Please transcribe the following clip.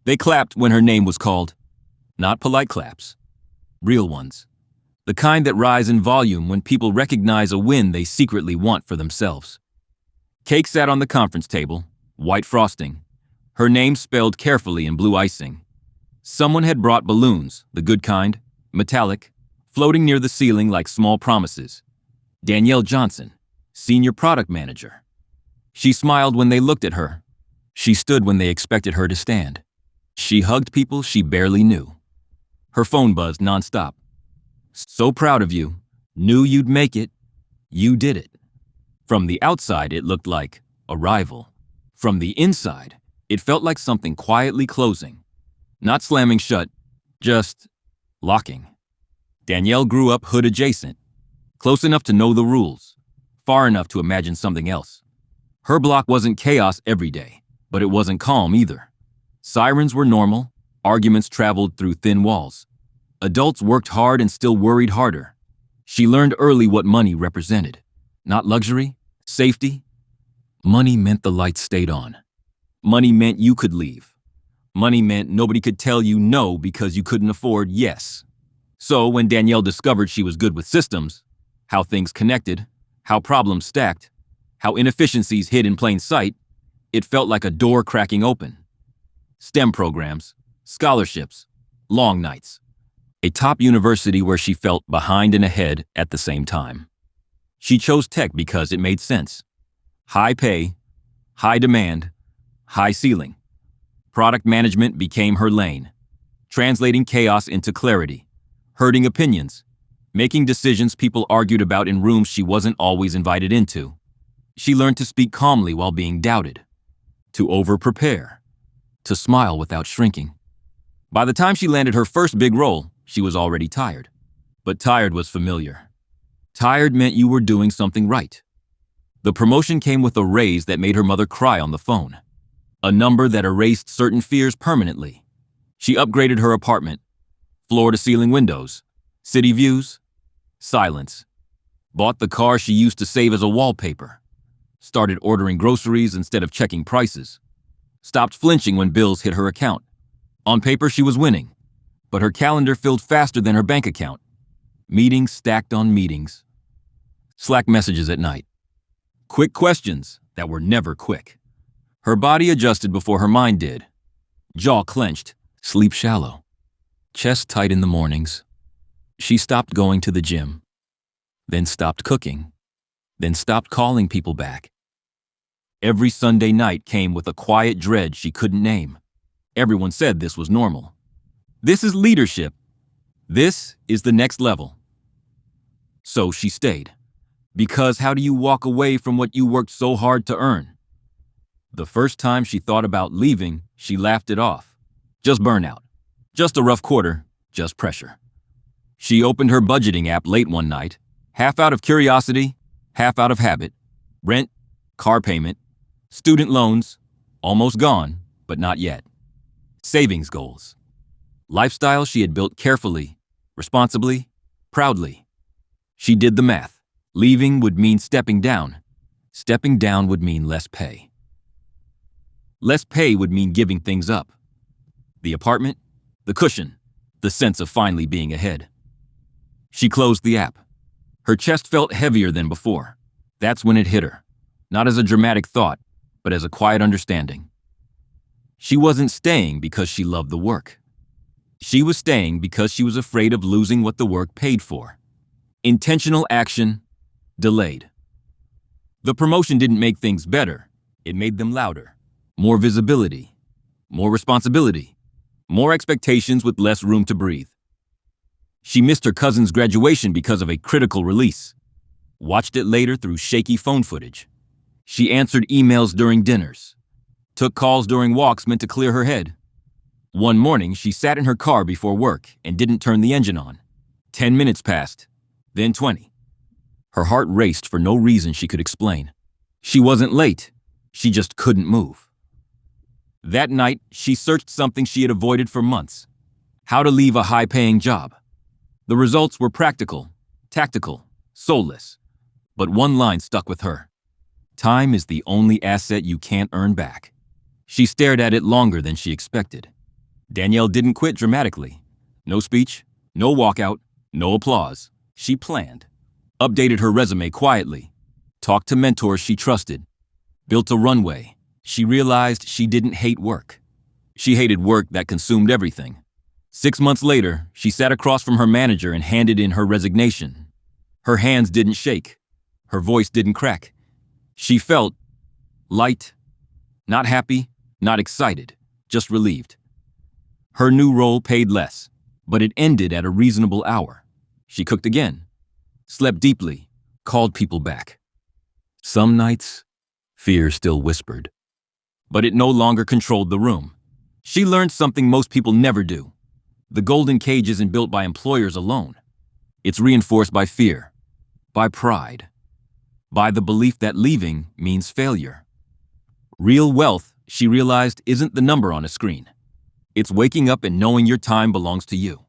They clapped when her name was called. Not polite claps. Real ones. The kind that rise in volume when people recognize a win they secretly want for themselves. Cake sat on the conference table, white frosting. Her name spelled carefully in blue icing. Someone had brought balloons, the good kind, metallic, floating near the ceiling like small promises. Danielle Johnson, Senior Product Manager. She smiled when they looked at her. She stood when they expected her to stand. She hugged people she barely knew. Her phone buzzed nonstop. So proud of you. Knew you'd make it. You did it. From the outside, it looked like arrival. From the inside, it felt like something quietly closing. Not slamming shut, just locking. Danielle grew up hood adjacent, close enough to know the rules, far enough to imagine something else. Her block wasn't chaos every day, but it wasn't calm either. Sirens were normal, arguments traveled through thin walls. Adults worked hard and still worried harder. She learned early what money represented. Not luxury, safety. Money meant the lights stayed on. Money meant you could leave. Money meant nobody could tell you no because you couldn't afford yes. So when Danielle discovered she was good with systems, how things connected, how problems stacked, how inefficiencies hid in plain sight, it felt like a door cracking open. STEM programs, scholarships, long nights. A top university where she felt behind and ahead at the same time. She chose tech because it made sense. High pay, high demand, high ceiling. Product management became her lane, translating chaos into clarity, herding opinions, making decisions people argued about in rooms she wasn't always invited into. She learned to speak calmly while being doubted, to over-prepare, to smile without shrinking. By the time she landed her first big role, she was already tired. But tired was familiar. Tired meant you were doing something right. The promotion came with a raise that made her mother cry on the phone. A number that erased certain fears permanently. She upgraded her apartment. Floor-to-ceiling windows. City views. Silence. Bought the car she used to save as a wallpaper. Started ordering groceries instead of checking prices. Stopped flinching when bills hit her account. On paper, she was winning. But her calendar filled faster than her bank account. Meetings stacked on meetings. Slack messages at night. Quick questions that were never quick. Her body adjusted before her mind did. Jaw clenched, sleep shallow. Chest tight in the mornings. She stopped going to the gym. Then stopped cooking. Then stopped calling people back. Every Sunday night came with a quiet dread she couldn't name. Everyone said this was normal. This is leadership. This is the next level. So she stayed. Because how do you walk away from what you worked so hard to earn? The first time she thought about leaving, she laughed it off. Just burnout. Just a rough quarter. Just pressure. She opened her budgeting app late one night, half out of curiosity, half out of habit. Rent, car payment, student loans, almost gone, but not yet. Savings goals. Lifestyle she had built carefully, responsibly, proudly. She did the math. Leaving would mean stepping down. Stepping down would mean less pay. Less pay would mean giving things up. The apartment, the cushion, the sense of finally being ahead. She closed the app. Her chest felt heavier than before. That's when it hit her. Not as a dramatic thought, but as a quiet understanding. She wasn't staying because she loved the work. She was staying because she was afraid of losing what the work paid for. Intentional action, delayed. The promotion didn't make things better. It made them louder. More visibility, more responsibility, more expectations with less room to breathe. She missed her cousin's graduation because of a critical release. Watched it later through shaky phone footage. She answered emails during dinners. Took calls during walks meant to clear her head. One morning, she sat in her car before work and didn't turn the engine on. 10 minutes passed, then 20. Her heart raced for no reason she could explain. She wasn't late. She just couldn't move. That night, she searched something she had avoided for months. How to leave a high-paying job. The results were practical, tactical, soulless. But one line stuck with her. Time is the only asset you can't earn back. She stared at it longer than she expected. Danielle didn't quit dramatically. No speech, no walkout, no applause. She planned. Updated her resume quietly. Talked to mentors she trusted. Built a runway. She realized she didn't hate work. She hated work that consumed everything. 6 months later, she sat across from her manager and handed in her resignation. Her hands didn't shake. Her voice didn't crack. She felt light, not happy, not excited, just relieved. Her new role paid less, but it ended at a reasonable hour. She cooked again, slept deeply, called people back. Some nights, fear still whispered, but it no longer controlled the room. She learned something most people never do. The golden cage isn't built by employers alone. It's reinforced by fear, by pride, by the belief that leaving means failure. Real wealth, she realized, isn't the number on a screen. It's waking up and knowing your time belongs to you.